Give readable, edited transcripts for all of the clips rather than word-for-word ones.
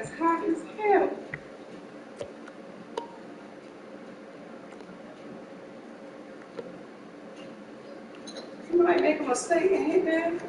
It's hot as hell. You might make a mistake and hit that.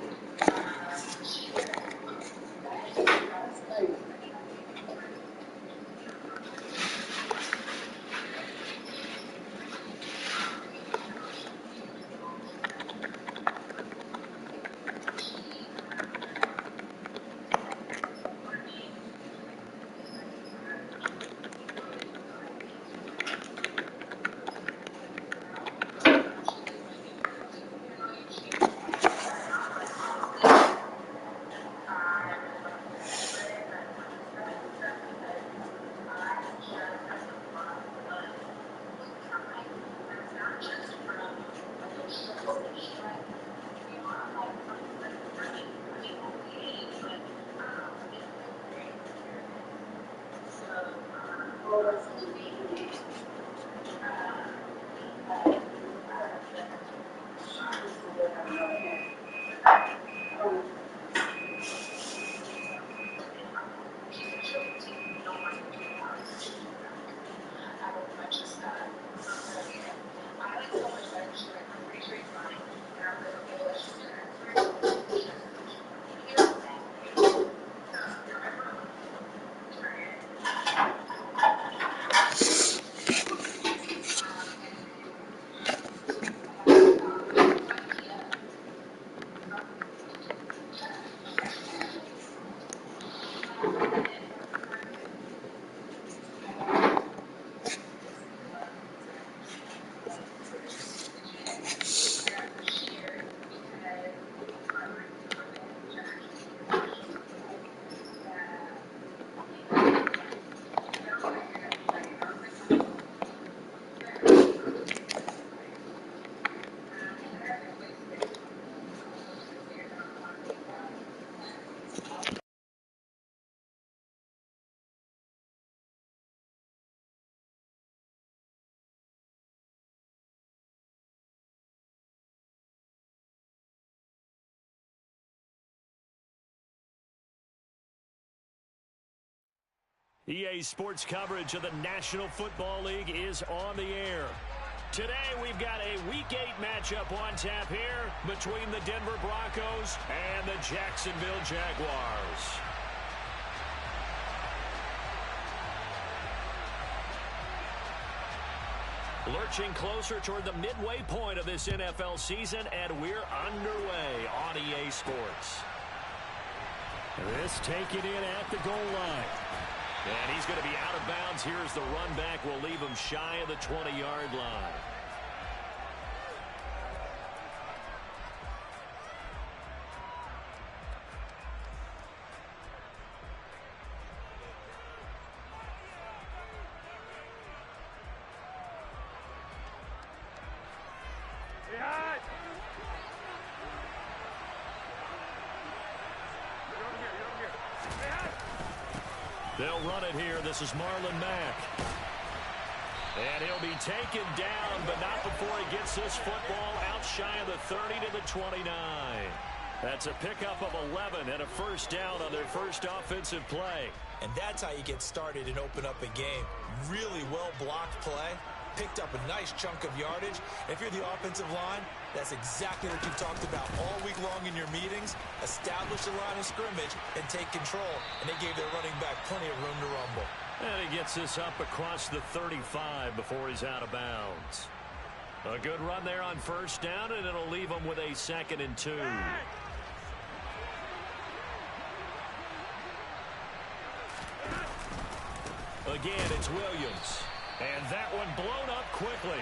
EA Sports coverage of the National Football League is on the air. Today we've got a Week 8 matchup on tap here between the Denver Broncos and the Jacksonville Jaguars. Lurching closer toward the midway point of this NFL season, and we're underway on EA Sports. This taken in at the goal line. And he's going to be out of bounds. Here's the run back. We'll leave him shy of the 20-yard line. They'll run it here. This is Marlon Mack. And he'll be taken down, but not before he gets this football out shy of the 30 to the 29. That's a pickup of 11 and a first down on their first offensive play. And that's how you get started and open up a game. Really well-blocked play. Picked up a nice chunk of yardage. If you're the offensive line, that's exactly what you've talked about all week long in your meetings. Establish the line of scrimmage and take control. And they gave their running back plenty of room to rumble. And he gets this up across the 35 before he's out of bounds. A good run there on first down, and it'll leave him with a 2nd and 2. Again, it's Williams. And that one blown up quickly,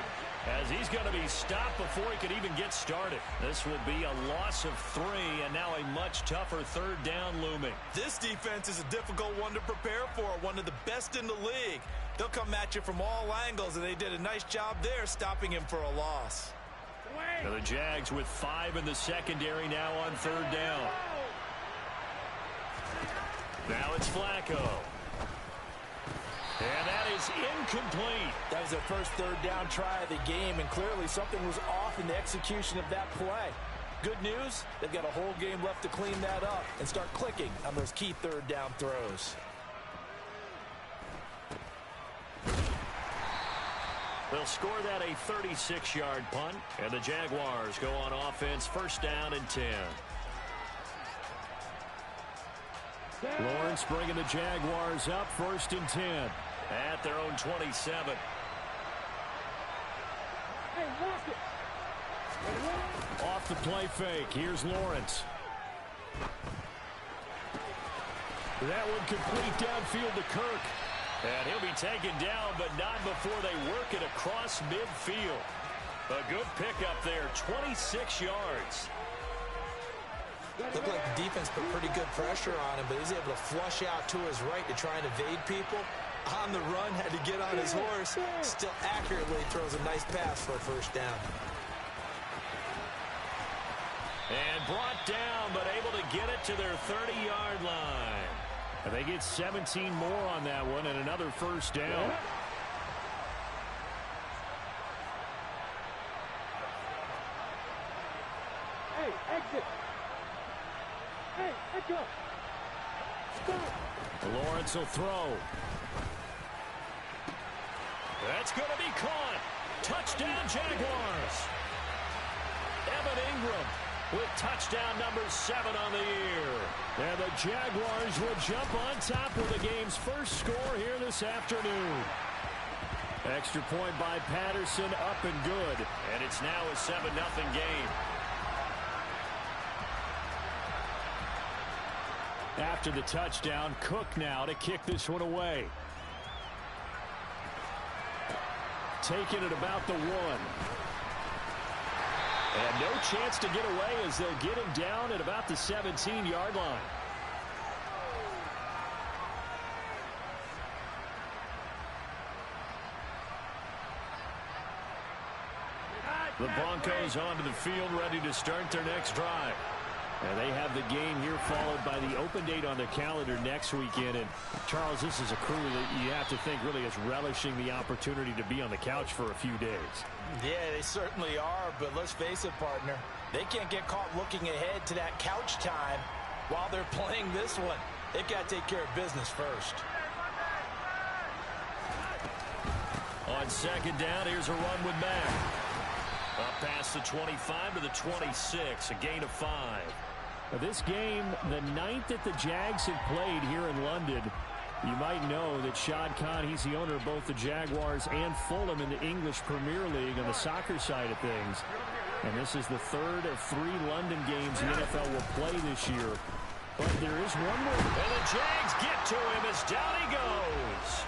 as he's going to be stopped before he can even get started. This will be a loss of 3, and now a much tougher third down looming. This defense is a difficult one to prepare for, one of the best in the league. They'll come at you from all angles, and they did a nice job there stopping him for a loss. Now the Jags with 5 in the secondary now on third down. Now it's Flacco. And that is incomplete. That was their first third down try of the game, and clearly something was off in the execution of that play. Good news, they've got a whole game left to clean that up and start clicking on those key third down throws. They'll score that a 36-yard punt, and the Jaguars go on offense, first down and 10. Lawrence bringing the Jaguars up, first and 10 at their own 27. Off the play fake. Here's Lawrence. That one complete downfield to Kirk. And he'll be taken down, but not before they work it across midfield. A good pickup there, 26 yards. Looked like the defense put pretty good pressure on him, but he's able to flush out to his right to try and evade people. On the run, had to get on his horse. Still accurately throws a nice pass for a first down. And brought down, but able to get it to their 30-yard line. And they get 17 more on that one and another first down. Hey, exit. Hey, let's go. Lawrence will throw. That's going to be caught. Touchdown, Jaguars. Evan Ingram with touchdown number 7 on the year. And the Jaguars will jump on top with the game's first score here this afternoon. Extra point by Patterson, up and good. And it's now a 7-0 game. After the touchdown, Cook now to kick this one away. Taking it about the 1. And no chance to get away as they'll get him down at about the 17-yard line. The Broncos onto the field, ready to start their next drive. And they have the game here followed by the open date on their calendar next weekend. And, Charles, this is a crew that you have to think really is relishing the opportunity to be on the couch for a few days. Yeah, they certainly are, but let's face it, partner. They can't get caught looking ahead to that couch time while they're playing this one. They've got to take care of business first. On second down, here's a run with Mack. Up past the 25 to the 26, a gain of 5. Now this game, the 9th that the Jags have played here in London. You might know that Shad Khan, he's the owner of both the Jaguars and Fulham in the English Premier League on the soccer side of things. And this is the 3rd of 3 London games the NFL will play this year. But there is one more. And the Jags get to him as down he goes.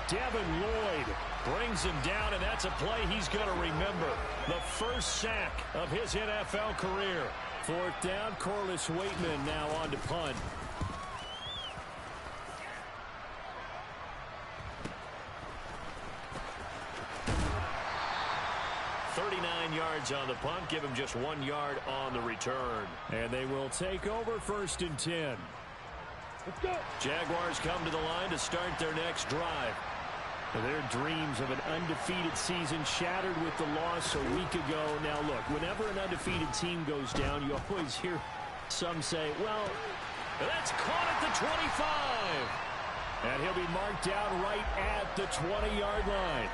Devin Lloyd brings him down, and that's a play he's going to remember. The first sack of his NFL career. 4th down, Corliss Waitman now on to punt. Yards on the punt, give him just 1 yard on the return. And they will take over 1st and 10. Let's go. Jaguars come to the line to start their next drive. Their dreams of an undefeated season shattered with the loss a week ago. Now look, whenever an undefeated team goes down, you always hear some say, well, that's caught at the 25. And he'll be marked down right at the 20-yard line.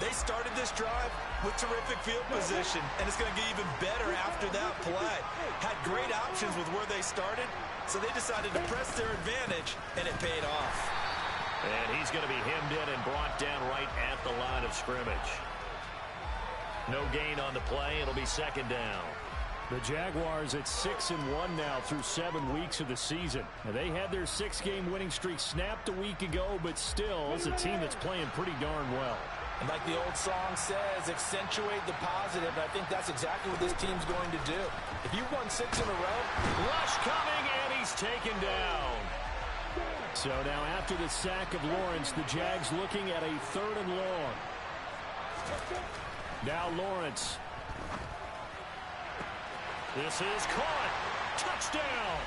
They started this drive with terrific field position, and it's going to get even better after that play. Had great options with where they started, so they decided to press their advantage, and it paid off. And he's going to be hemmed in and brought down right at the line of scrimmage. No gain on the play. It'll be 2nd down. The Jaguars at 6-1 now through 7 weeks of the season. Now, they had their 6-game winning streak snapped a week ago, but still, it's a team that's playing pretty darn well. And like the old song says, accentuate the positive. I think that's exactly what this team's going to do. If you've won 6 in a row, Rush coming, and he's taken down. So now after the sack of Lawrence, the Jags looking at a 3rd and long. Now Lawrence. This is caught. Touchdown.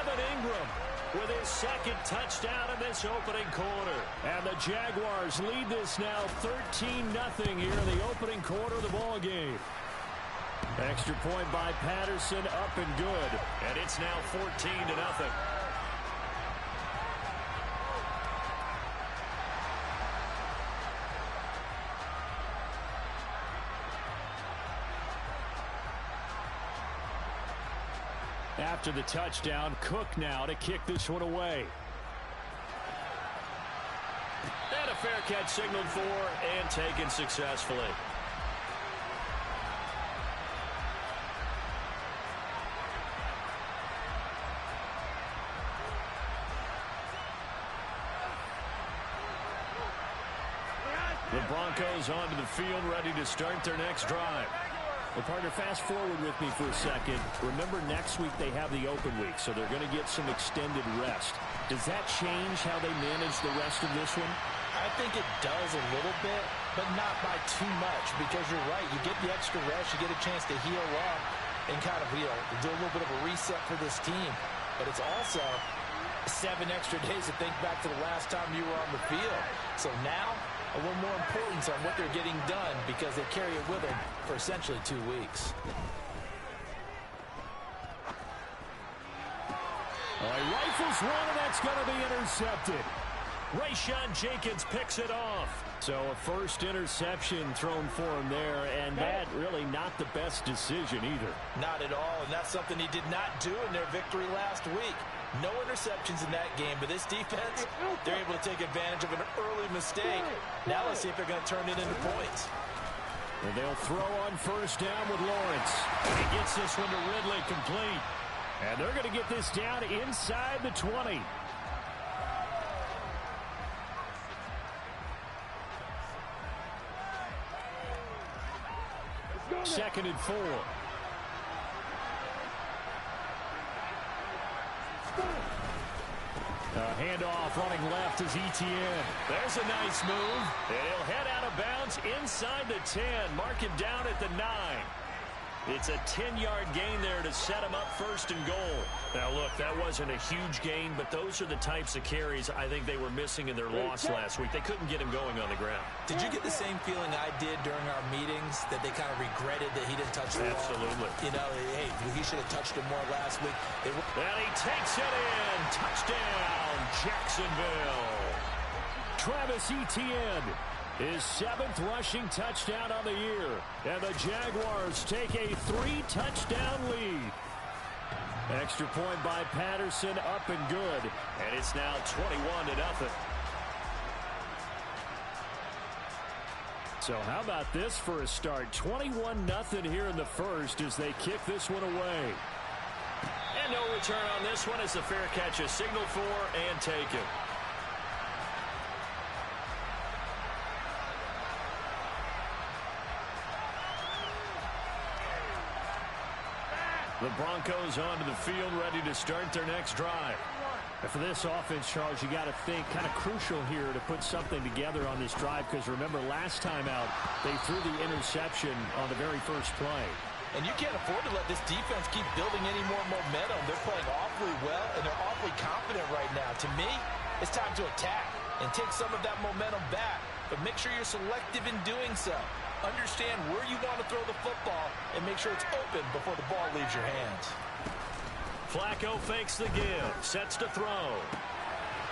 Evan Ingram with his 2nd touchdown in this opening quarter. And the Jaguars lead this now 13-0 here in the opening quarter of the ball game. Extra point by Patterson, up and good. And it's now 14-0. After the touchdown, Cook now to kick this one away. And a fair catch signaled for and taken successfully. The Broncos onto the field, ready to start their next drive. Well, partner, fast forward with me for a second. Remember, next week they have the open week, so they're going to get some extended rest. Does that change how they manage the rest of this one? I think it does a little bit, but not by too much, because you're right. You get the extra rest, you get a chance to heal up and kind of, do a little bit of a reset for this team. But it's also 7 extra days to think back to the last time you were on the field. So now, a little more importance on what they're getting done because they carry it with them for essentially 2 weeks. All right, rifles one, and that's going to be intercepted. Rayshawn Jenkins picks it off. So a first interception thrown for him there, and that really not the best decision either. Not at all, and that's something he did not do in their victory last week. No interceptions in that game, but this defense, they're able to take advantage of an early mistake. Now let's see if they're going to turn it into points. And they'll throw on first down with Lawrence. And he gets this one to Ridley complete. And they're going to get this down inside the 20. Second and 4. Handoff running left is Etienne. There's a nice move. And he'll head out of bounds inside the 10. Mark him down at the 9. It's a 10-yard gain there to set him up first and goal. Now, look, that wasn't a huge gain, but those are the types of carries I think they were missing in their loss last week. They couldn't get him going on the ground. Did you get the same feeling I did during our meetings, that they kind of regretted that he didn't touch the ball? Absolutely. Hey, he should have touched it more last week. And he takes it in. Touchdown, Jacksonville. Travis Etienne, his 7th rushing touchdown on the year. And the Jaguars take a 3-touchdown lead. Extra point by Patterson, up and good. And it's now 21-0. So how about this for a start? 21-0 here in the first as they kick this one away. And no return on this one as the fair catch is signaled for and taken. The Broncos onto the field, ready to start their next drive. And for this offense, Charles, you got to think kind of crucial here to put something together on this drive, because remember, last time out, they threw the interception on the very first play. And you can't afford to let this defense keep building any more momentum. They're playing awfully well, and they're awfully confident right now. To me, it's time to attack and take some of that momentum back, but make sure you're selective in doing so. Understand where you want to throw the football and make sure it's open before the ball leaves your hands. Flacco fakes the give, sets to throw.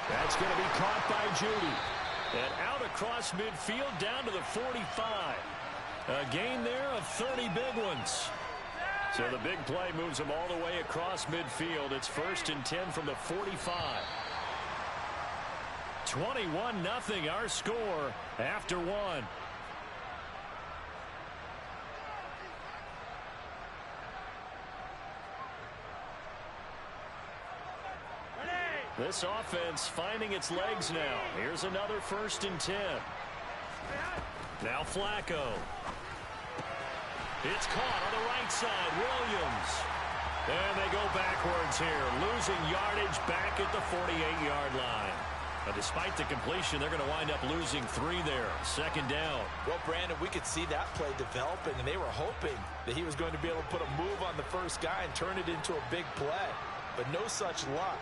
That's going to be caught by Judy. And out across midfield down to the 45. A gain there of 30 big ones. So the big play moves them all the way across midfield. It's 1st and 10 from the 45. 21-0 our score after 1. This offense finding its legs now. Here's another 1st and 10. Now Flacco. It's caught on the right side. Williams. And they go backwards here, losing yardage back at the 48-yard line. But despite the completion, they're going to wind up losing 3 there. 2nd down. Well, Brandon, we could see that play developing, and they were hoping that he was going to be able to put a move on the first guy and turn it into a big play. But no such luck.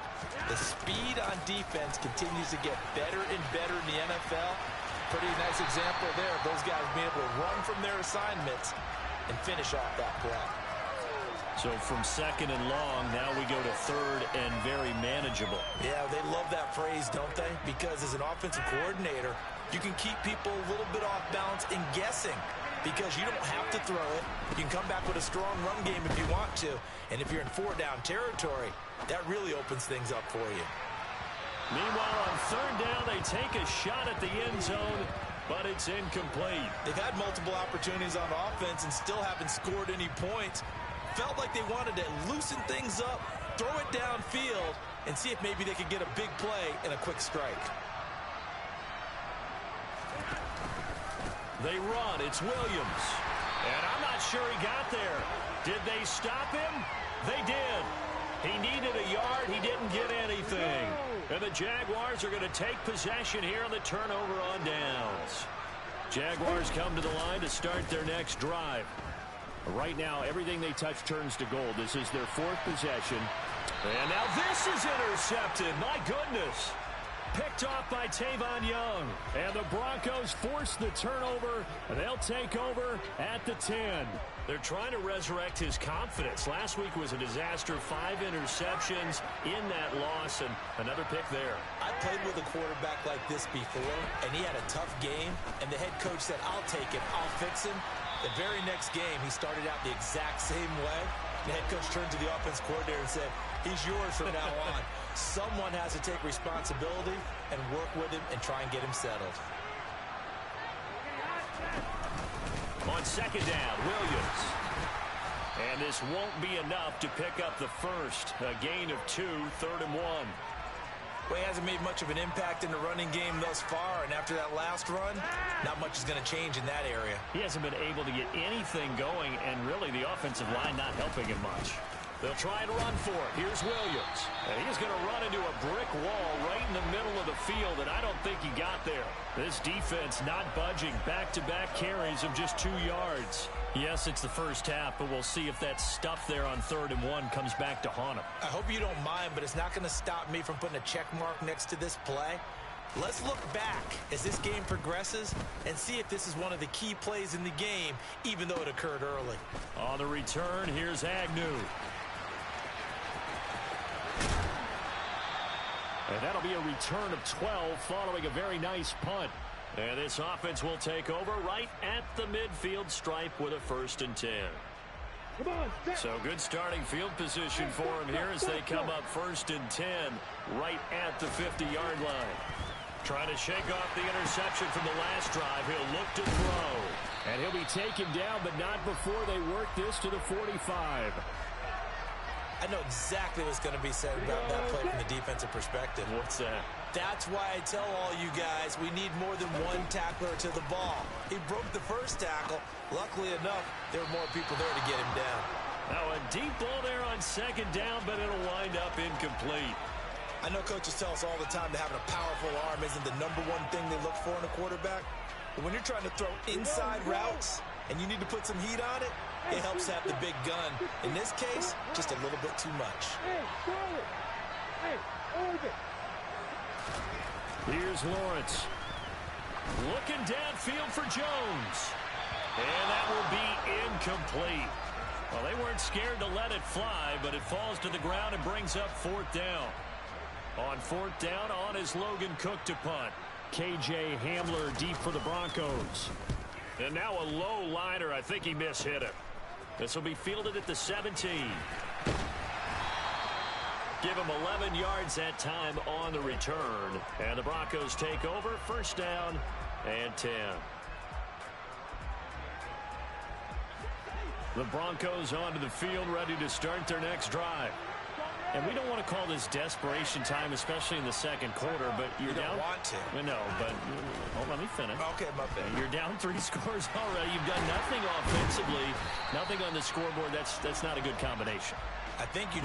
The speed on defense continues to get better and better in the NFL. Pretty nice example there of those guys being able to run from their assignments and finish off that play. So from 2nd and long, now we go to 3rd and very manageable. Yeah, they love that phrase, don't they? Because as an offensive coordinator, you can keep people a little bit off balance and guessing because you don't have to throw it. You can come back with a strong run game if you want to. And if you're in 4-down territory, that really opens things up for you. Meanwhile, on 3rd down, they take a shot at the end zone, but it's incomplete. They've had multiple opportunities on offense and still haven't scored any points. Felt like they wanted to loosen things up, throw it downfield, and see if maybe they could get a big play and a quick strike. They run. It's Williams. And I'm not sure he got there. Did they stop him? They did. He needed a yard. He didn't get anything. And the Jaguars are going to take possession here on the turnover on downs. Jaguars come to the line to start their next drive. Right now, everything they touch turns to gold. This is their 4th possession. And now this is intercepted. My goodness. Picked off by Tavon Young. And the Broncos force the turnover, and they'll take over at the 10. They're trying to resurrect his confidence. Last week was a disaster. 5 interceptions in that loss, and another pick there. I played with a quarterback like this before, and he had a tough game, and the head coach said, I'll take him, I'll fix him. The very next game, he started out the exact same way. The head coach turned to the offense coordinator and said, he's yours from now on. Someone has to take responsibility and work with him and try and get him settled. On 2nd down, Williams. And this won't be enough to pick up the first. A gain of 2, 3rd and 1. Well, he hasn't made much of an impact in the running game thus far, and after that last run, not much is going to change in that area. He hasn't been able to get anything going, and really the offensive line not helping him much. They'll try and run for it. Here's Williams. And he's going to run into a brick wall right in the middle of the field, and I don't think he got there. This defense not budging. Back-to-back carries of just 2 yards. Yes, it's the first half, but we'll see if that stuff there on 3rd and 1 comes back to haunt him. I hope you don't mind, but it's not going to stop me from putting a check mark next to this play. Let's look back as this game progresses and see if this is one of the key plays in the game, even though it occurred early. On the return, here's Agnew. And that'll be a return of 12 following a very nice punt. And this offense will take over right at the midfield stripe with a 1st and 10. So good starting field position for him here as they come up 1st and 10 right at the 50-yard line. Trying to shake off the interception from the last drive. He'll look to throw. And he'll be taken down, but not before they work this to the 45. I know exactly what's going to be said about that play from the defensive perspective. What's that? That's why I tell all you guys we need more than one tackler to the ball. He broke the first tackle. Luckily enough, there were more people there to get him down. Now a deep ball there on 2nd down, but it'll wind up incomplete. I know coaches tell us all the time that having a powerful arm isn't the #1 thing they look for in a quarterback. But when you're trying to throw inside routes and you need to put some heat on it, it helps have the big gun. In this case, just a little bit too much. Here's Lawrence. Looking downfield for Jones. And that will be incomplete. Well, they weren't scared to let it fly, but it falls to the ground and brings up 4th down. On 4th down, on is Logan Cook to punt. KJ Hamler deep for the Broncos. And now a low liner. I think he mishit it. This will be fielded at the 17. Give him 11 yards that time on the return. And the Broncos take over. 1st down and 10. The Broncos onto the field ready to start their next drive. And we don't want to call this desperation time, especially in the second quarter, but you're down. You don't want to. No, but let me finish. Okay, my bad. You're down 3 scores already. You've done nothing offensively, nothing on the scoreboard. That's not a good combination. I think you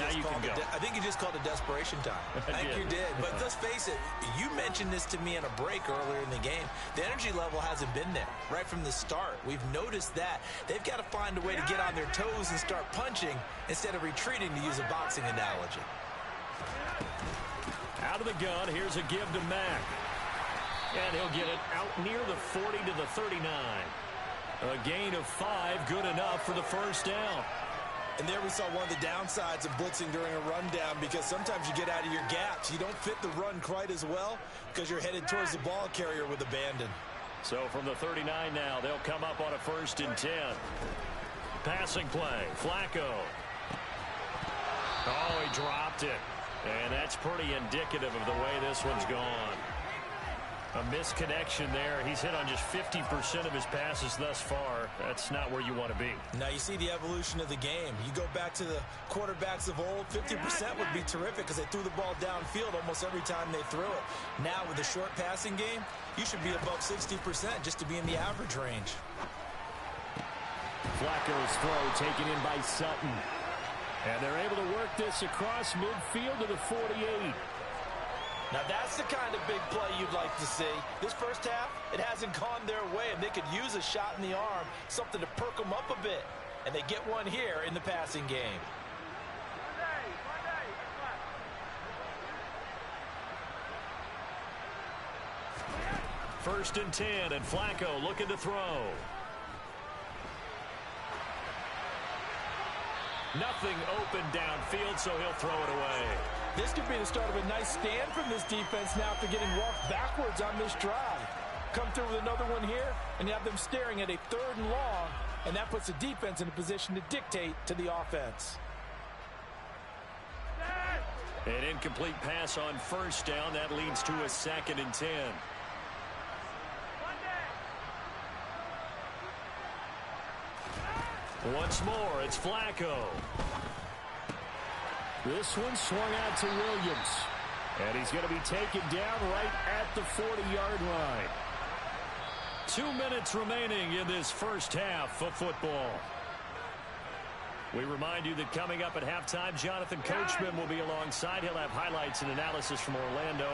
just called it desperation time. I think you did. But let's face it, you mentioned this to me in a break earlier in the game. The energy level hasn't been there right from the start. We've noticed that. They've got to find a way to get on their toes and start punching instead of retreating, to use a boxing analogy. Out of the gun, here's a give to Mack. And he'll get it out near the 40 to the 39. A gain of 5, good enough for the first down. And there we saw one of the downsides of blitzing during a rundown, because sometimes you get out of your gaps. You don't fit the run quite as well because you're headed towards the ball carrier with abandon. So from the 39 now, they'll come up on a 1st and 10. Passing play, Flacco. Oh, he dropped it. And that's pretty indicative of the way this one's gone. A misconnection there. He's hit on just 50% of his passes thus far. That's not where you want to be. Now you see the evolution of the game. You go back to the quarterbacks of old, 50% would be terrific because they threw the ball downfield almost every time they threw it. Now with a short passing game, you should be above 60% just to be in the average range. Flacco's throw taken in by Sutton. And they're able to work this across midfield to the 48. Now that's the kind of big play you'd like to see. This first half, it hasn't gone their way, and they could use a shot in the arm, something to perk them up a bit. And they get one here in the passing game. First and 10, and Flacco looking to throw. Nothing open downfield, so he'll throw it away. This could be the start of a nice stand from this defense now after getting walked backwards on this drive. Come through with another one here, and you have them staring at a 3rd and long, and that puts the defense in a position to dictate to the offense. An incomplete pass on 1st down. That leads to a 2nd and 10. Once more, it's Flacco. This one swung out to Williams. And he's going to be taken down right at the 40-yard line. 2 minutes remaining in this first half of football. We remind you that coming up at halftime, Jonathan Coachman will be alongside. He'll have highlights and analysis from Orlando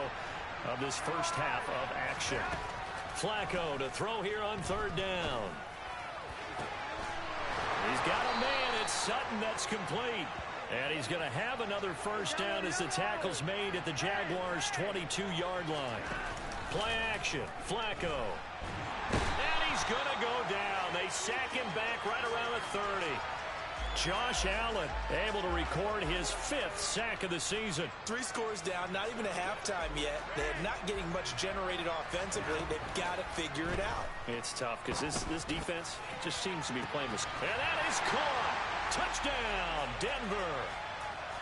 of this first half of action. Flacco to throw here on 3rd down. He's got a man. It's Sutton. That's complete. And he's going to have another first down as the tackle's made at the Jaguars' 22-yard line. Play action. Flacco. And he's going to go down. They sack him back right around the 30. Josh Allen able to record his 5th sack of the season. 3 scores down, not even a halftime yet. They're not getting much generated offensively. They've got to figure it out. It's tough because this defense just seems to be playing with. And that is caught. Touchdown, Denver.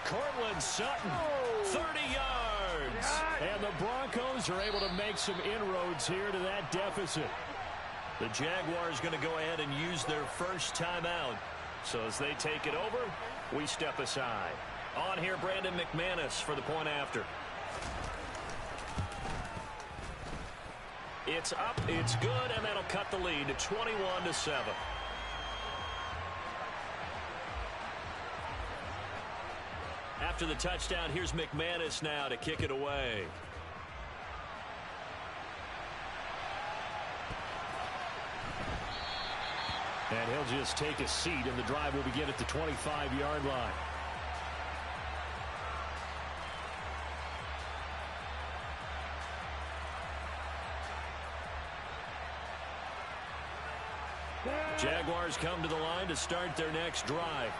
Cortland Sutton, 30 yards. And the Broncos are able to make some inroads here to that deficit. The Jaguars going to go ahead and use their first timeout. So as they take it over, we step aside. On here, Brandon McManus for the point after. It's up, it's good, and that'll cut the lead to 21-7. After the touchdown, here's McManus now to kick it away. And he'll just take a seat, and the drive will begin at the 25-yard line. Jaguars come to the line to start their next drive.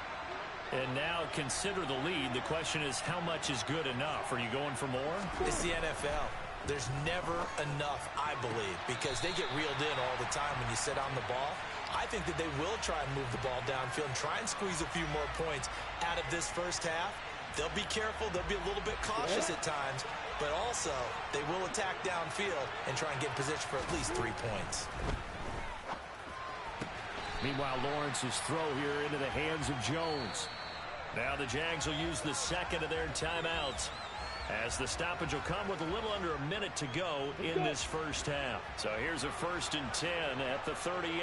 And now consider the lead. The question is, how much is good enough? Are you going for more? It's the NFL. There's never enough, I believe, because they get reeled in all the time when you sit on the ball. I think that they will try and move the ball downfield and try and squeeze a few more points out of this first half. They'll be careful. They'll be a little bit cautious at times, but also they will attack downfield and try and get in position for at least 3 points. Meanwhile, Lawrence's throw here into the hands of Jones. Now the Jags will use the second of their timeouts, as the stoppage will come with a little under a minute to go in this first half. So here's a 1st and 10 at the 38.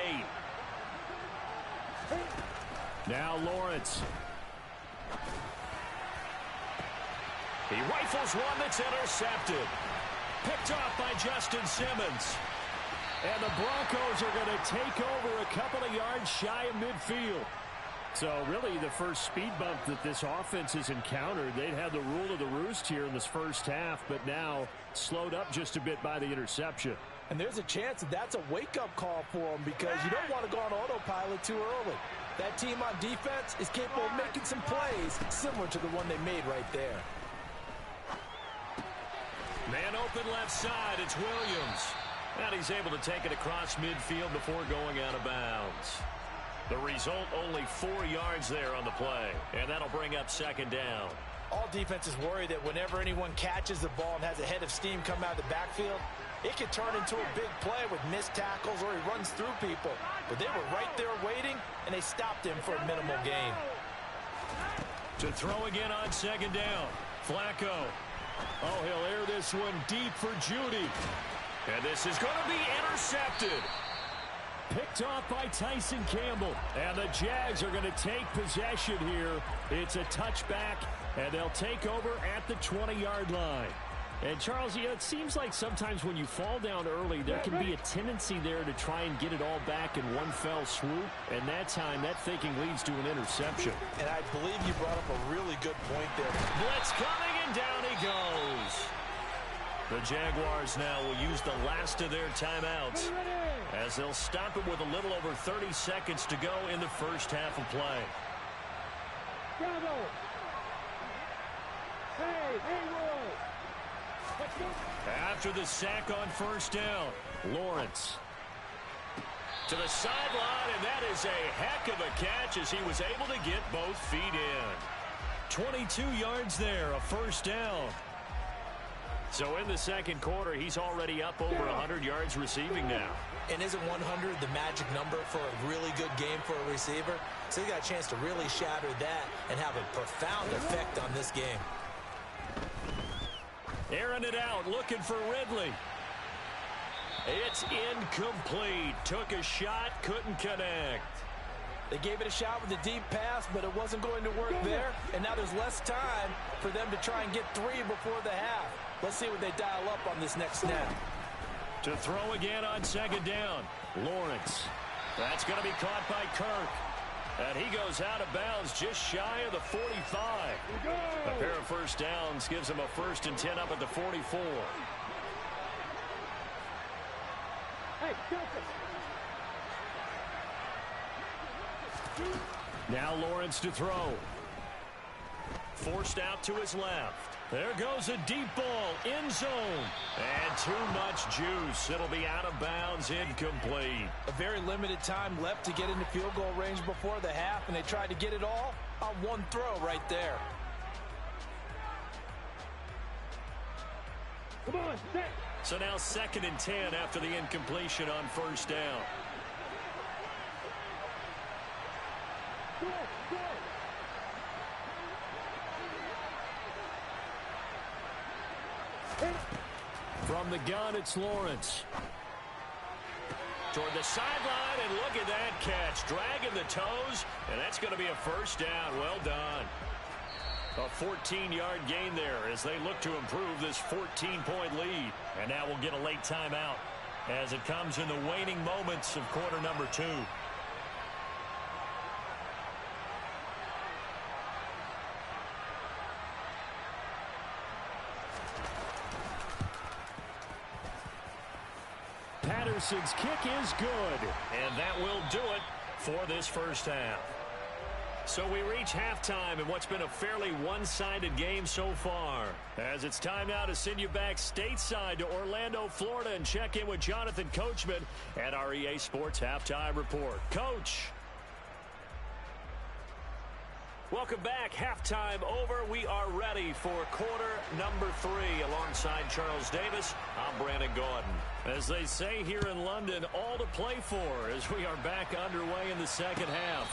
Now Lawrence. He rifles one that's intercepted. Picked off by Justin Simmons. And the Broncos are going to take over a couple of yards shy of midfield. So really the first speed bump that this offense has encountered. They'd had the rule of the roost here in this first half, but now slowed up just a bit by the interception. And there's a chance that that's a wake-up call for them, because you don't want to go on autopilot too early. That team on defense is capable of making some plays similar to the one they made right there. Man open left side, it's Williams. And he's able to take it across midfield before going out of bounds. The result, only 4 yards there on the play. And that'll bring up 2nd down. All defenses worry that whenever anyone catches the ball and has a head of steam come out of the backfield, it could turn into a big play with missed tackles or he runs through people. But they were right there waiting, and they stopped him for a minimal gain. To throw again on 2nd down. Flacco. Oh, he'll air this one deep for Judy. And this is going to be intercepted. Picked off by Tyson Campbell. And the Jags are going to take possession here. It's a touchback, and they'll take over at the 20-yard line. And, Charles, you know, it seems like sometimes when you fall down early, there can be a tendency there to try and get it all back in one fell swoop. And that time, that thinking leads to an interception. And I believe you brought up a really good point there. Blitz coming, and down he goes. The Jaguars now will use the last of their timeouts, as they'll stop it with a little over 30 seconds to go in the first half of play. Bravo. Hey, Roy. After the sack on 1st down, Lawrence to the sideline, and that is a heck of a catch as he was able to get both feet in. 22 yards there, a 1st down. So in the second quarter, he's already up over 100 yards receiving now. And isn't 100 the magic number for a really good game for a receiver? So he got a chance to really shatter that and have a profound effect on this game. Airing it out, looking for Ridley. It's incomplete. Took a shot, couldn't connect. They gave it a shot with a deep pass, but it wasn't going to work there. And now there's less time for them to try and get 3 before the half. Let's see what they dial up on this next snap. To throw again on 2nd down, Lawrence. That's going to be caught by Kirk. And he goes out of bounds just shy of the 45. A pair of 1st downs gives him a 1st and 10 up at the 44. Hey, Now Lawrence to throw. Forced out to his left. There goes a deep ball, end zone. And too much juice. It'll be out of bounds, incomplete. A very limited time left to get into field goal range before the half, and they tried to get it all on one throw right there. come on, set. So now 2nd and 10 after the incompletion on 1st down. Go, go. From the gun, it's Lawrence. Toward the sideline, and look at that catch. Dragging the toes, and that's going to be a 1st down. Well done. A 14-yard gain there as they look to improve this 14-point lead. And now we'll get a late timeout as it comes in the waning moments of quarter number 2. Patterson's kick is good. And that will do it for this first half. So we reach halftime in what's been a fairly one-sided game so far. As it's time now to send you back stateside to Orlando, Florida, and check in with Jonathan Coachman at our EA Sports Halftime Report. Coach. Welcome back. Halftime over. We are ready for quarter number 3 alongside Charles Davis. I'm Brandon Gordon. As they say here in London, all to play for as we are back underway in the second half.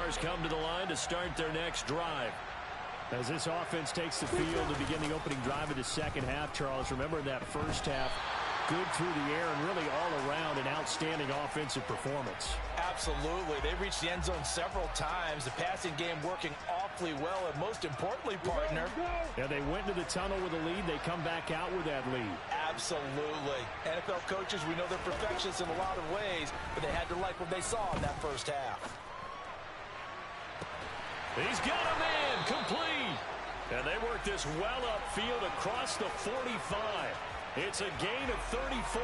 Jaguars come to the line to start their next drive. As this offense takes the field to begin the opening drive of the second half, Charles, remember that first half, good through the air and really all around an outstanding offensive performance. Absolutely. They reached the end zone several times. The passing game working awfully well, and most importantly, partner. Yeah, they went into the tunnel with a lead. They come back out with that lead. Absolutely. NFL coaches, we know they're perfectionists in a lot of ways, but they had to like what they saw in that first half. He's got a man complete. And they work this well upfield across the 45. It's a gain of 34.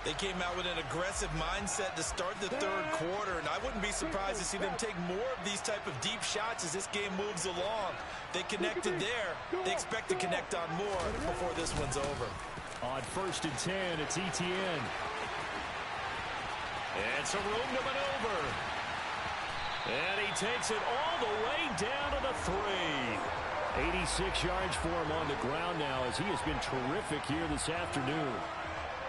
They came out with an aggressive mindset to start the third quarter, and I wouldn't be surprised to see them take more of these type of deep shots as this game moves along. They connected there. They expect to connect on more before this one's over. On 1st and 10, it's Etienne. It's a room to maneuver. And he takes it all the way down to the 3. 86 yards for him on the ground now as he has been terrific here this afternoon.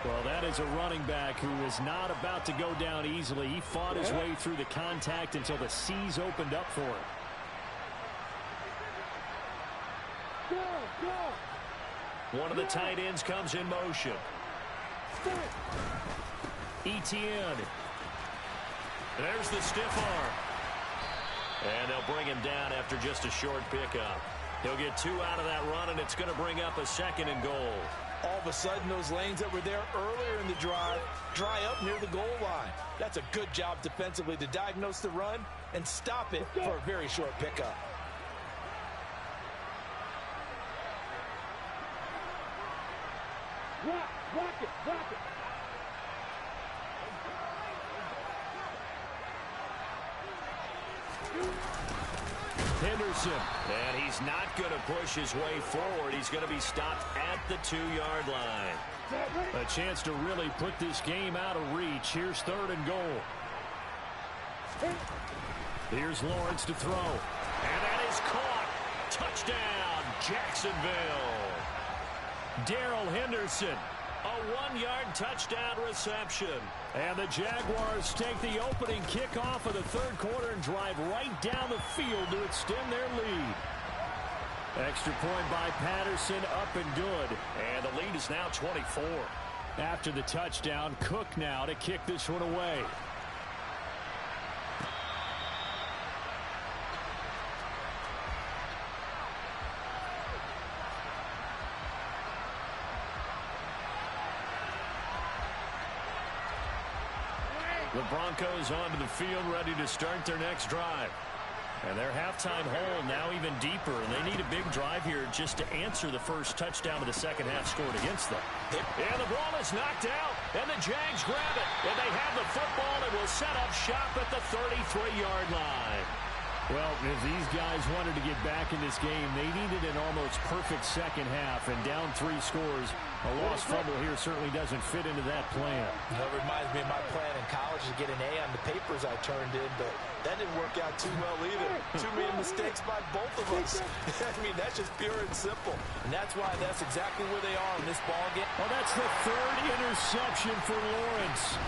Well, that is a running back who is not about to go down easily. He fought his way through the contact until the seas opened up for him. One of the tight ends comes in motion. Etienne. There's the stiff arm. And they'll bring him down after just a short pickup. He'll get 2 out of that run, and it's going to bring up a 2nd and goal. All of a sudden, those lanes that were there earlier in the drive dry up near the goal line. That's a good job defensively to diagnose the run and stop it for a very short pickup. Rock it. Henderson, and he's not going to push his way forward. He's going to be stopped at the 2-yard line. A chance to really put this game out of reach. Here's 3rd and goal. Here's Lawrence to throw. And that is caught. Touchdown, Jacksonville. Darrell Henderson. A 1-yard touchdown reception. And the Jaguars take the opening kickoff of the 3rd quarter and drive right down the field to extend their lead. Extra point by Patterson, up and good. And the lead is now 24. After the touchdown, Cook now to kick this one away. The Broncos onto the field, ready to start their next drive. And their halftime hole now even deeper, and they need a big drive here just to answer the first touchdown of the second half scored against them. And the ball is knocked out, and the Jags grab it, and they have the football and will set up shop at the 33-yard line. Well, if these guys wanted to get back in this game, they needed an almost perfect second half, and down 3 scores. A lost fumble here certainly doesn't fit into that plan. That reminds me of my plan in college to get an A on the papers I turned in, but that didn't work out too well either. Too many mistakes by both of us. I mean, that's just pure and simple. And that's why that's exactly where they are in this ball game. Well, that's the 3rd interception for Lawrence.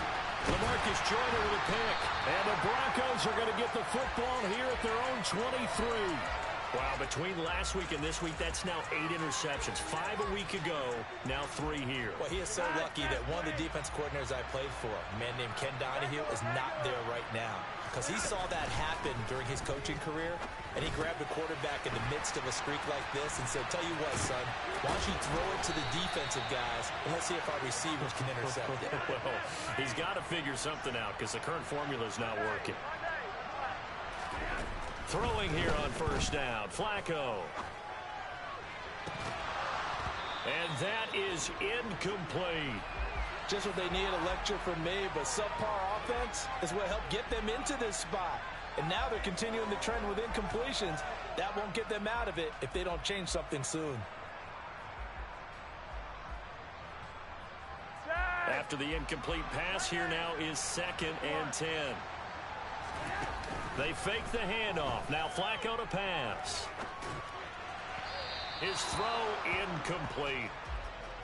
LaMarcus Joyner with a pick. And the Broncos are going to get the football here at their own 23. Wow, between last week and this week, that's now 8 interceptions. 5 a week ago, now 3 here. Well, he is so lucky that one of the defense coordinators I played for, a man named Ken Donahue, is not there right now. Because he saw that happen during his coaching career, and he grabbed the quarterback in the midst of a streak like this and said, tell you what, son, why don't you throw it to the defensive guys, and let's see if our receivers can intercept it. Well, he's got to figure something out because the current formula is not working. Throwing here on 1st down, Flacco. And that is incomplete. Just what they need, a lecture from me, but subpar offense is what helped get them into this spot. And now they're continuing the trend with incompletions. That won't get them out of it if they don't change something soon. After the incomplete pass, here now is 2nd and 10. They fake the handoff. Now Flacco to pass. His throw incomplete.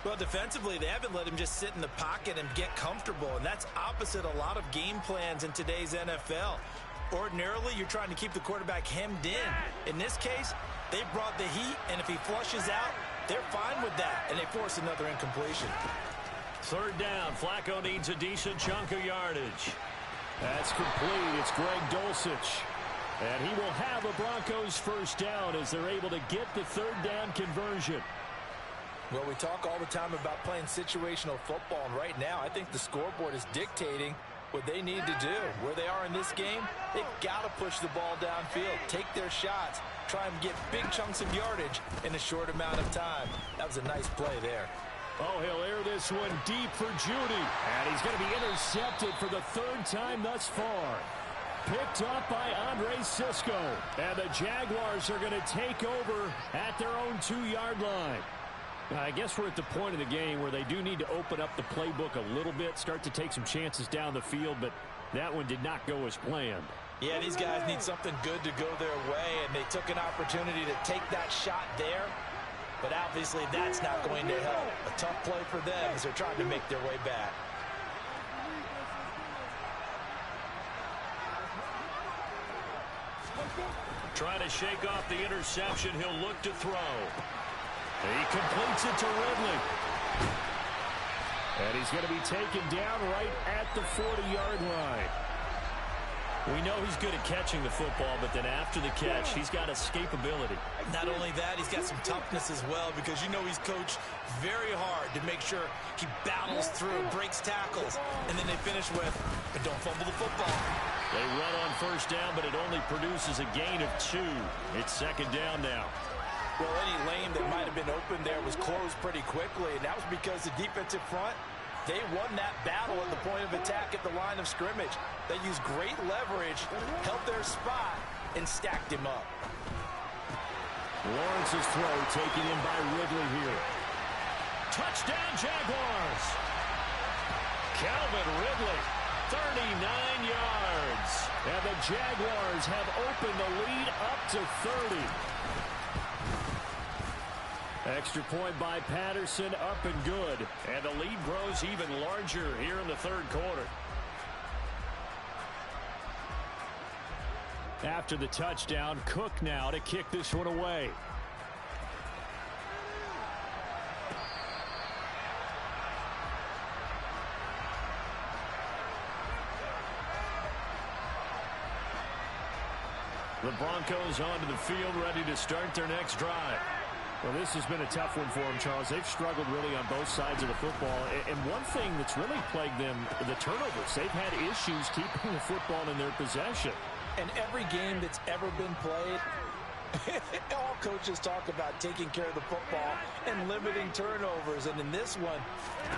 Well, defensively, they haven't let him just sit in the pocket and get comfortable, and that's opposite a lot of game plans in today's NFL. Ordinarily, you're trying to keep the quarterback hemmed in. In this case, they brought the heat, and if he flushes out, they're fine with that, and they force another incompletion. Third down, Flacco needs a decent chunk of yardage. That's complete. It's Greg Dulcich. And he will have a Broncos first down as they're able to get the third down conversion. Well, we talk all the time about playing situational football, and right now I think the scoreboard is dictating what they need to do. Where they are in this game, they've got to push the ball downfield, take their shots, try and get big chunks of yardage in a short amount of time. That was a nice play there. Oh, he'll air this one deep for Judy. And he's going to be intercepted for the third time thus far. Picked up by Andre Sisco. And the Jaguars are going to take over at their own 2-yard line. I guess we're at the point of the game where they do need to open up the playbook a little bit, start to take some chances down the field, but that one did not go as planned. Yeah, these guys need something good to go their way, and they took an opportunity to take that shot there. But obviously that's not going to help. A tough play for them as they're trying to make their way back. Trying to shake off the interception. He'll look to throw. He completes it to Ridley. And he's going to be taken down right at the 40-yard line. We know he's good at catching the football, but then after the catch, he's got escapability. Not only that, he's got some toughness as well, because you know he's coached very hard to make sure he battles through, breaks tackles, and then they finish with, but don't fumble the football. They run on first down, but it only produces a gain of 2. It's second down now. Well, any lane that might have been open there was closed pretty quickly, and that was because the defensive front, they won that battle at the point of attack at the line of scrimmage. They used great leverage, held their spot, and stacked him up. Lawrence's throw taken in by Ridley here. Touchdown, Jaguars! Calvin Ridley, 39 yards. And the Jaguars have opened the lead up to 30. Extra point by Patterson, up and good. And the lead grows even larger here in the third quarter. After the touchdown, Cook now to kick this one away. The Broncos onto the field, ready to start their next drive. Well, this has been a tough one for them, Charles. They've struggled really on both sides of the football. And one thing that's really plagued them, the turnovers. They've had issues keeping the football in their possession. And every game that's ever been played, all coaches talk about taking care of the football and limiting turnovers. And in this one,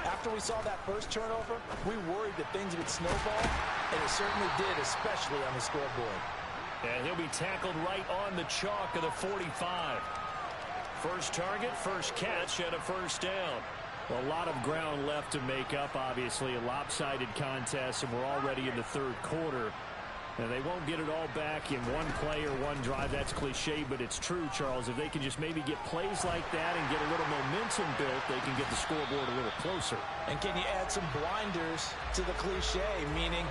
after we saw that first turnover, we worried that things would snowball, and it certainly did, especially on the scoreboard. And he'll be tackled right on the chalk of the 45. First target, first catch, and a first down. Well, a lot of ground left to make up, obviously. A lopsided contest, and we're already in the third quarter. And they won't get it all back in one play or one drive. That's cliche, but it's true, Charles. If they can just maybe get plays like that and get a little momentum built, they can get the scoreboard a little closer. And can you add some blinders to the cliche, meaning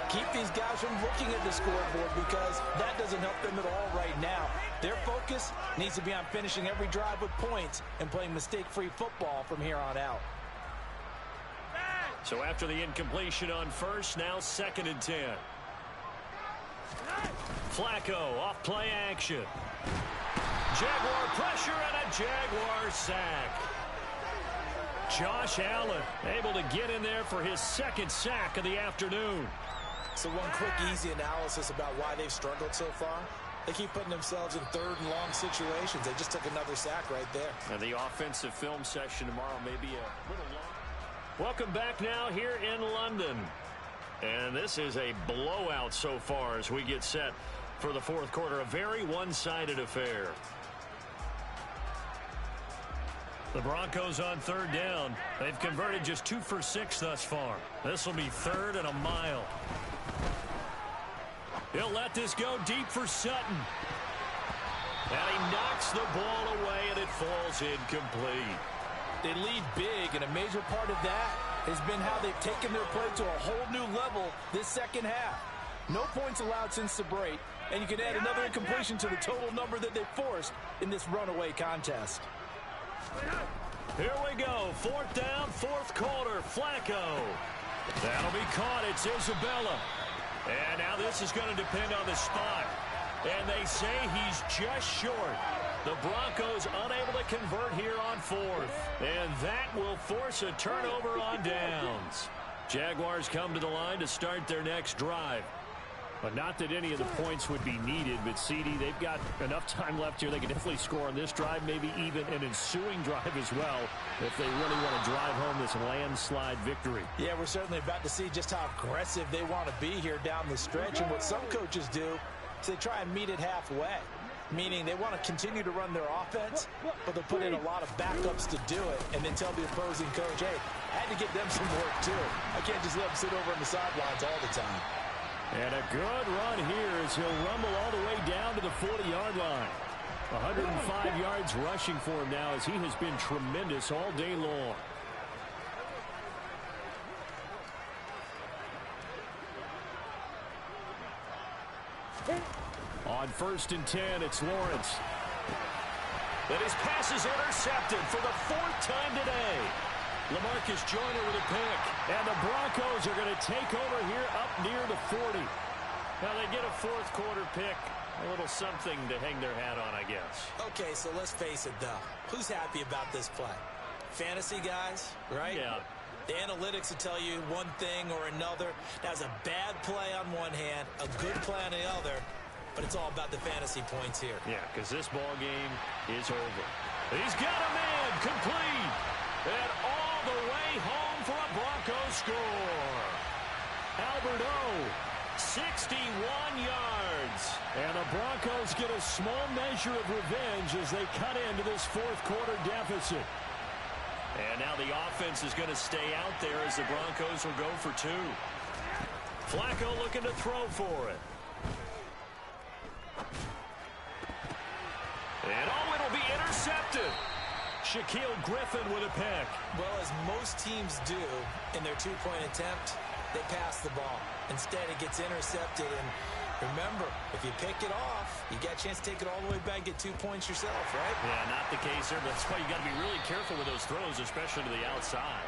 keep these guys from looking at the scoreboard, because that doesn't help them at all right now. Their focus needs to be on finishing every drive with points and playing mistake-free football from here on out. So after the incompletion on first, now 2nd and 10. Flacco off play action. Jaguar pressure and a Jaguar sack. Josh Allen able to get in there for his 2nd sack of the afternoon. So one quick, easy analysis about why they've struggled so far. They keep putting themselves in 3rd and long situations. They just took another sack right there. And the offensive film session tomorrow may be a little long. Welcome back now here in London. And this is a blowout so far as we get set for the 4th quarter. A very one-sided affair. The Broncos on 3rd down. They've converted just 2 for 6 thus far. This will be 3rd and a mile. He'll let this go deep for Sutton. And he knocks the ball away, and it falls incomplete. They lead big, and a major part of that has been how they've taken their play to a whole new level this second half. No points allowed since the break, and you can add another incompletion to the total number that they forced in this runaway contest. Here we go. 4th down, 4th quarter. Flacco. That'll be caught. It's Isabella. And now this is going to depend on the spot. And they say he's just short. The Broncos unable to convert here on 4th. And that will force a turnover on downs. Jaguars come to the line to start their next drive. But not that any of the points would be needed, but CD, they've got enough time left here. They can definitely score on this drive, maybe even an ensuing drive as well, if they really want to drive home this landslide victory. Yeah, we're certainly about to see just how aggressive they want to be here down the stretch. And what some coaches do is they try and meet it halfway, meaning they want to continue to run their offense, but they'll put in a lot of backups to do it, and then tell the opposing coach, hey, I had to get them some work too. I can't just let them sit over on the sidelines all the time. And a good run here as he'll rumble all the way down to the 40-yard line. 105 yards rushing for him now as he has been tremendous all day long. On 1st and 10, it's Lawrence. And his pass is intercepted for the 4th time today. LaMarcus Joyner with a pick. And the Broncos are going to take over here up near the 40. Now they get a 4th quarter pick. A little something to hang their hat on, I guess. Okay, so let's face it, though. Who's happy about this play? Fantasy guys, right? Yeah. The analytics will tell you one thing or another. That was a bad play on one hand, a good play on the other, but it's all about the fantasy points here. Yeah, because this ball game is over. He's got a man complete. And all the way home for a Broncos score. Albert O, 61 yards. And the Broncos get a small measure of revenge as they cut into this 4th quarter deficit. And now the offense is going to stay out there as the Broncos will go for 2. Flacco looking to throw for it. And it'll be intercepted. Shaquille Griffin with a pick. Well, as most teams do in their 2-point attempt, they pass the ball. Instead, it gets intercepted. And remember, if you pick it off, you got a chance to take it all the way back, get 2 points yourself, right? Yeah, not the case there. That's why you got to be really careful with those throws, especially to the outside.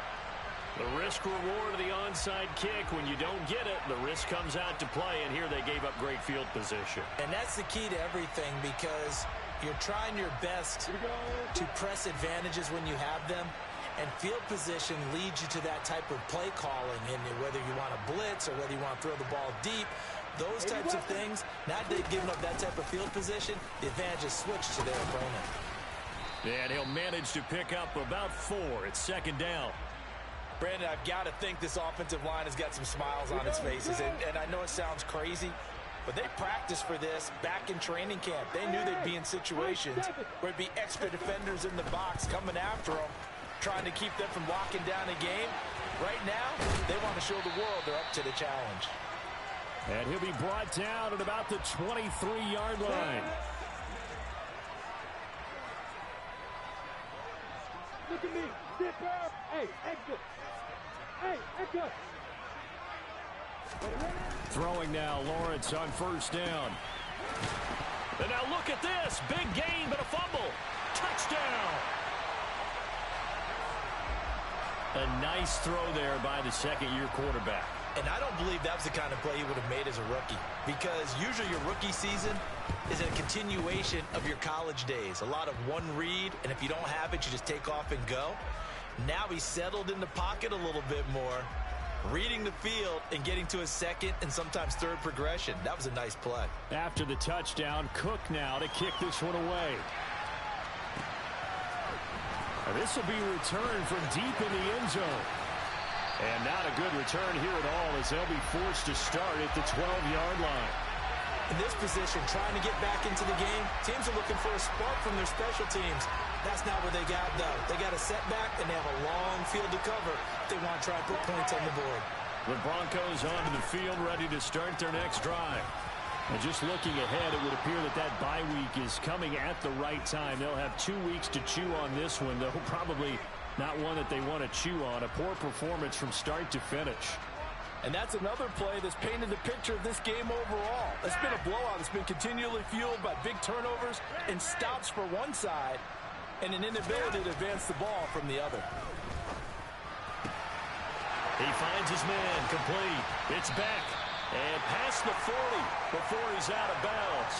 The risk reward of the onside kick. When you don't get it, the risk comes out to play. And here they gave up great field position. And that's the key to everything, because you're trying your best to press advantages when you have them, and field position leads you to that type of play calling. And whether you want to blitz or whether you want to throw the ball deep, those types of things, now that they've given up that type of field position, the advantage is switched to their opponent. And he'll manage to pick up about 4. It's 2nd down. Brandon, I've got to think this offensive line has got some smiles on its faces. And I know it sounds crazy, but they practiced for this back in training camp. They knew they'd be in situations where it'd be extra defenders in the box coming after them, trying to keep them from locking down a game. Right now, they want to show the world they're up to the challenge. And he'll be brought down at about the 23-yard line. Look at me. Dipper. Hey, exit. Hey, exit. Throwing now, Lawrence on 1st down. And now look at this. Big gain, but a fumble. Touchdown. A nice throw there by the 2nd-year quarterback. And I don't believe that was the kind of play he would have made as a rookie, because usually your rookie season is a continuation of your college days. A lot of one read, and if you don't have it, you just take off and go. Now he's settled in the pocket a little bit more, reading the field and getting to his 2nd and sometimes 3rd progression. That was a nice play. After the touchdown, Cook now to kick this one away. And this will be returned from deep in the end zone. And not a good return here at all, as they'll be forced to start at the 12-yard line. In this position, trying to get back into the game, teams are looking for a spark from their special teams. That's not what they got, though. They got a setback, and they have a long field to cover if they want to try and put points on the board. The Broncos onto the field, ready to start their next drive. And just looking ahead, it would appear that that bye week is coming at the right time. They'll have 2 weeks to chew on this one, though probably not one that they want to chew on. A poor performance from start to finish. And that's another play that's painted the picture of this game overall. It's been a blowout. It's been continually fueled by big turnovers and stops for one side and an inability to advance the ball from the other. He finds his man, complete. It's back and past the 40 before he's out of bounds.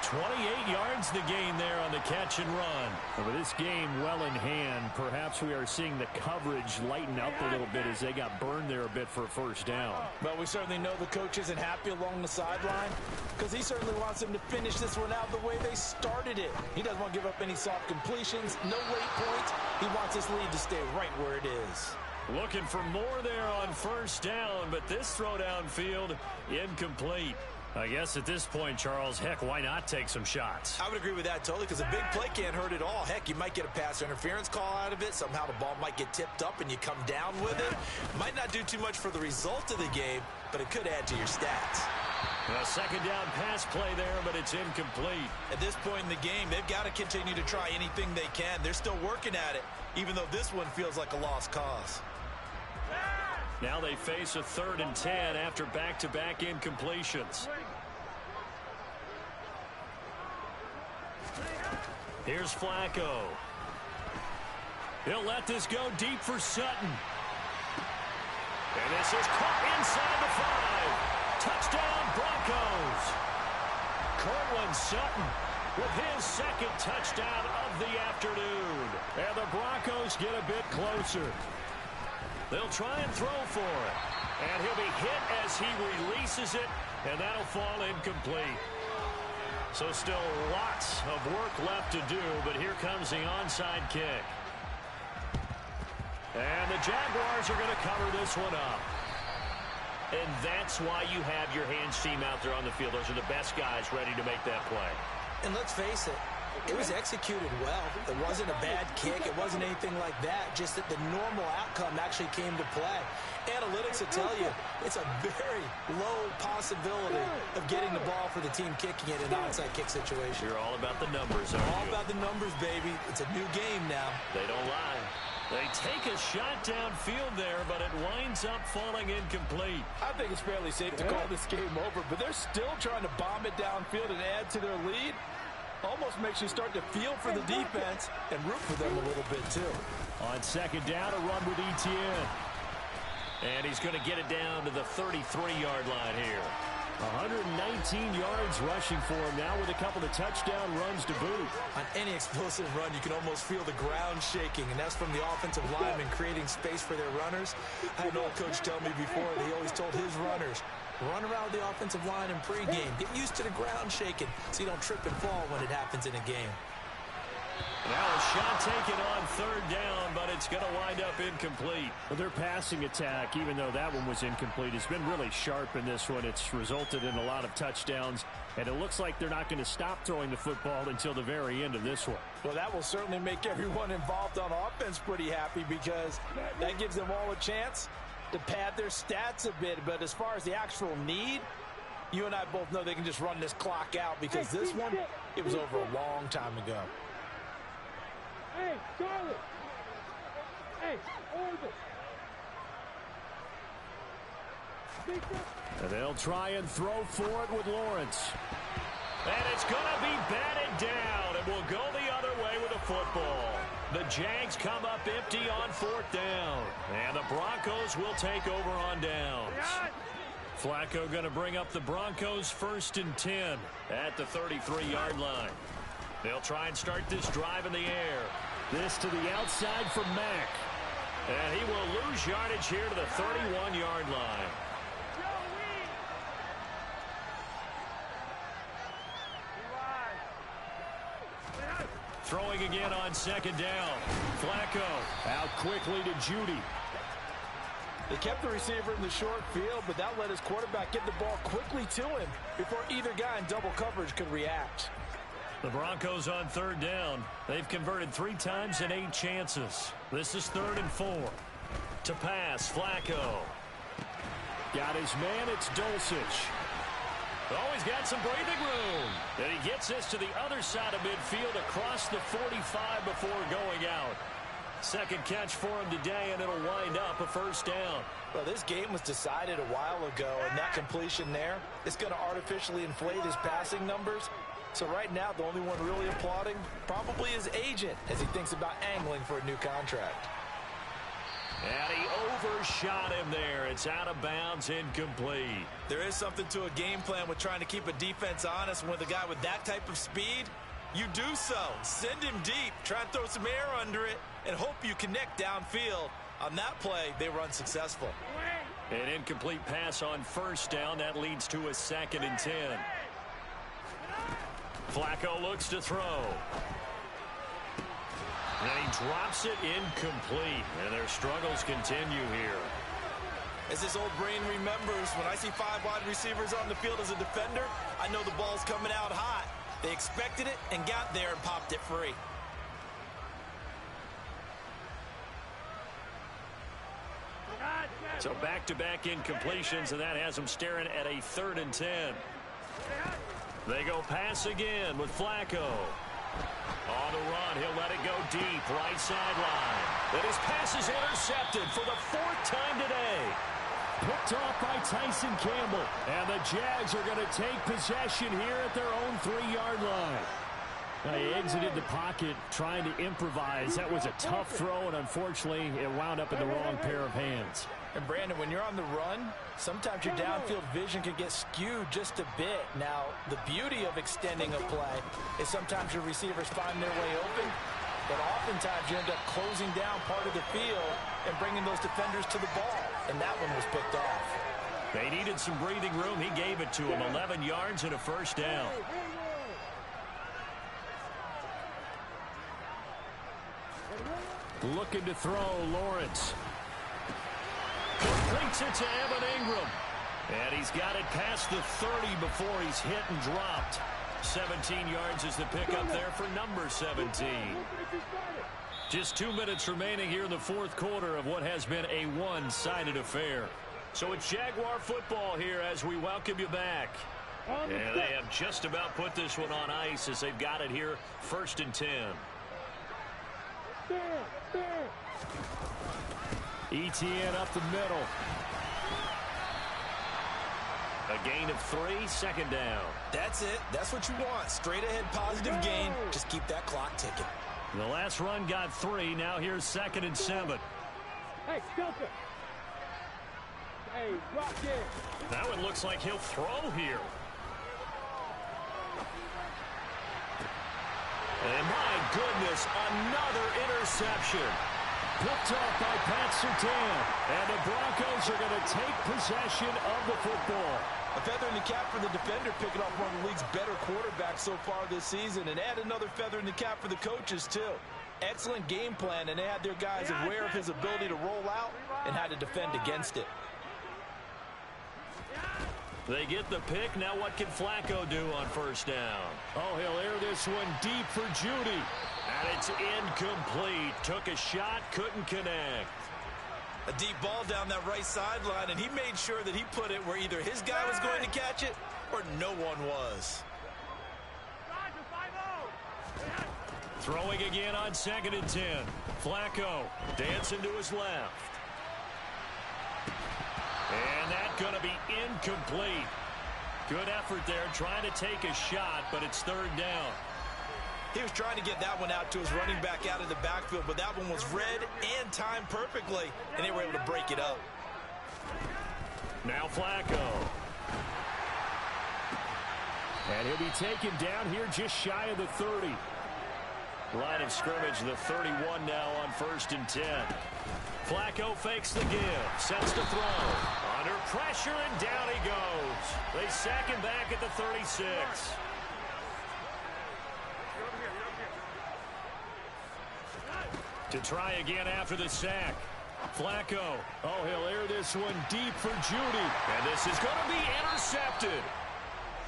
28 yards the gain there on the catch and run. With this game well in hand, perhaps we are seeing the coverage lighten up a little bit as they got burned there a bit for a first down. But we certainly know the coach isn't happy along the sideline because he certainly wants them to finish this one out the way they started it. He doesn't want to give up any soft completions, no late points. He wants this lead to stay right where it is. Looking for more there on first down, but this throw downfield incomplete. I guess at this point, Charles, heck, why not take some shots? I would agree with that totally because a big play can't hurt at all. Heck, you might get a pass interference call out of it. Somehow the ball might get tipped up and you come down with it. Might not do too much for the result of the game, but it could add to your stats. A second down pass play there, but it's incomplete. At this point in the game, they've got to continue to try anything they can. They're still working at it, even though this one feels like a lost cause. Now they face a 3rd and 10 after back-to-back incompletions. Here's Flacco. He'll let this go deep for Sutton. And this is caught inside the 5. Touchdown, Broncos. Cortland Sutton with his second touchdown of the afternoon. And the Broncos get a bit closer. They'll try and throw for it. And he'll be hit as he releases it, and that'll fall incomplete. So still lots of work left to do, but here comes the onside kick. And the Jaguars are going to cover this one up. And that's why you have your hands team out there on the field. Those are the best guys ready to make that play. And let's face it, it was executed well. It wasn't a bad kick. It wasn't anything like that. Just that the normal outcome actually came to play. Analytics will tell you it's a very low possibility of getting the ball for the team kicking it in an onside kick situation. You're all about the numbers, aren't you? All about the numbers, baby. It's a new game now. They don't lie. They take a shot downfield there, but it winds up falling incomplete. I think it's fairly safe to call this game over, but they're still trying to bomb it downfield and add to their lead. Almost makes you start to feel for the defense and root for them a little bit, too. On second down, a run with Etienne. And he's going to get it down to the 33-yard line here. 119 yards rushing for him now with a couple of touchdown runs to boot. On any explosive run, you can almost feel the ground shaking, and that's from the offensive linemen creating space for their runners. I had an old coach tell me before that he always told his runners, run around the offensive line in pregame. Get used to the ground shaking so you don't trip and fall when it happens in a game. Now a shot taken on 3rd down, but it's going to wind up incomplete. Well, their passing attack, even though that one was incomplete, has been really sharp in this one. It's resulted in a lot of touchdowns, and it looks like they're not going to stop throwing the football until the very end of this one. Well, that will certainly make everyone involved on offense pretty happy because that gives them all a chance to pad their stats a bit. But as far as the actual need, you and I both know they can just run this clock out because this one, it was over a long time ago. Hey, Charlotte! Hey, Orbit! And they'll try and throw for it with Lawrence. And it's going to be batted down, and we'll go the other way with the football. The Jags come up empty on 4th down, and the Broncos will take over on downs. Flacco going to bring up the Broncos 1st and 10 at the 33-yard line. They'll try and start this drive in the air. This to the outside for Mack. And he will lose yardage here to the 31-yard line. Throwing again on 2nd down. Flacco out quickly to Judy. They kept the receiver in the short field, but that let his quarterback get the ball quickly to him before either guy in double coverage could react. The Broncos on 3rd down. They've converted 3 times in 8 chances. This is 3rd and 4. To pass, Flacco. Got his man, it's Dulcich. Oh, he's got some breathing room. And he gets this to the other side of midfield across the 45 before going out. Second catch for him today, and it'll wind up a first down. Well, this game was decided a while ago, and that completion there is going to artificially inflate his passing numbers. So right now, the only one really applauding probably his agent as he thinks about angling for a new contract. And he overshot him there. It's out of bounds, incomplete. There is something to a game plan with trying to keep a defense honest. With a guy with that type of speed, you do so. Send him deep, try and throw some air under it, and hope you connect downfield. On that play, they were unsuccessful. An incomplete pass on first down. That leads to a 2nd and 10. Flacco looks to throw. And he drops it incomplete. And their struggles continue here. As his old brain remembers, when I see 5 wide receivers on the field as a defender, I know the ball's coming out hot. They expected it and got there and popped it free. So back-to-back incompletions, and that has them staring at a 3rd and 10. They go pass again with Flacco. On the run, he'll let it go deep, right sideline. And his pass is intercepted for the 4th time today. Picked off by Tyson Campbell. And the Jags are going to take possession here at their own 3-yard line. Now he exited the pocket trying to improvise. That was a tough throw, and unfortunately, it wound up in the wrong pair of hands. And Brandon, when you're on the run, sometimes your downfield vision can get skewed just a bit. Now, the beauty of extending a play is sometimes your receivers find their way open, but oftentimes you end up closing down part of the field and bringing those defenders to the ball, and that one was picked off. They needed some breathing room. He gave it to him. 11 yards and a first down. Looking to throw, Lawrence. Completes it to Evan Ingram. And he's got it past the 30 before he's hit and dropped. 17 yards is the pickup there for number 17. Just 2 minutes remaining here in the 4th quarter of what has been a one-sided affair. So it's Jaguar football here as we welcome you back. And they have just about put this one on ice as they've got it here, 1st and 10. ETN up the middle. A gain of 3, 2nd down. That's it. That's what you want. Straight ahead positive gain. Just keep that clock ticking. The last run got 3. Now here's 2nd and 7. Hey, Skelter. Hey, rock it. That one looks like he'll throw here. And my goodness, another interception. Picked off by Pat Surtain. And the Broncos are going to take possession of the football. A feather in the cap for the defender, picking off one of the league's better quarterbacks so far this season, and add another feather in the cap for the coaches, too. Excellent game plan, and they had their guys aware of his ability to roll out and how to defend against it. They get the pick. Now what can Flacco do on first down? Oh, he'll air this one deep for Judy. And it's incomplete. Took a shot, couldn't connect. A deep ball down that right sideline, and he made sure that he put it where either his guy was going to catch it or no one was. Throwing again on 2nd and 10. Flacco dancing to his left. And that's going to be incomplete. Good effort there, trying to take a shot, but it's 3rd down. He was trying to get that one out to his running back out of the backfield, but that one was read and timed perfectly, and they were able to break it up. Now Flacco. And he'll be taken down here just shy of the 30. Line of scrimmage, the 31 now on 1st and 10. Flacco fakes the give, sets to throw. Under pressure, and down he goes. They sack him back at the 36. To try again after the sack. Flacco. Oh, he'll air this one deep for Judy. And this is going to be intercepted.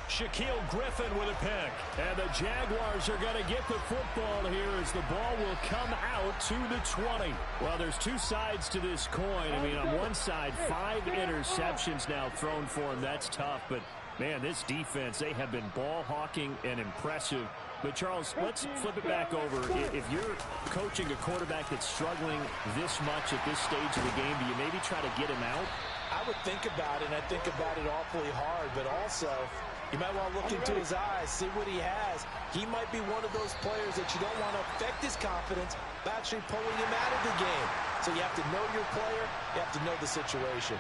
Shaquille Griffin with a pick. And the Jaguars are going to get the football here as the ball will come out to the 20. Well, there's 2 sides to this coin. I mean, on one side, 5 interceptions now thrown for him. That's tough. But, man, this defense, they have been ball hawking and impressive. But, Charles, let's flip it back over. If you're coaching a quarterback that's struggling this much at this stage of the game, do you maybe try to get him out? I would think about it, and I think about it awfully hard. But also, you might want to look into his eyes, see what he has. He might be one of those players that you don't want to affect his confidence by actually pulling him out of the game. So you have to know your player. You have to know the situation.